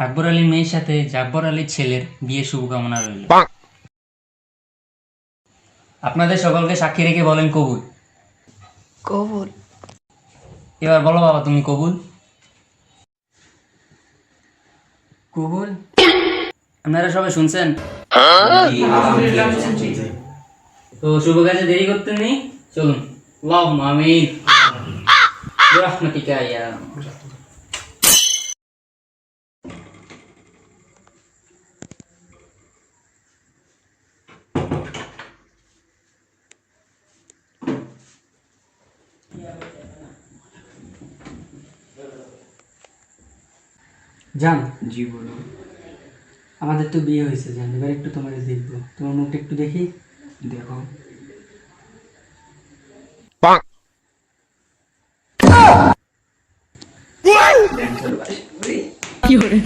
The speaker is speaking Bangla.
আকবর আলীর মেয়ের সাথে জাব্বর আলীর ছেলের বিয়ে শুভকামনা রইল। আপনাদের সকলকে সাক্ষী রেখে বলেন কবুল। কবুল। এবার বলো বাবা, তুমি কবুল। কবুল। আপনারা সবাই শুনছেন? তো শুভ কাজে দেরি করতে নেই, চলুন। আল্লাহুম্মা আমিন বিরহমাতিকা ইয়া আরহামার রাহিমিন। জান, জি বলুন। আমাদের তো বিয়ে হয়েছে জান, এবার একটু তোমাদের দেখবো, তোমার মুখটা একটু দেখি। দেখো। কি করে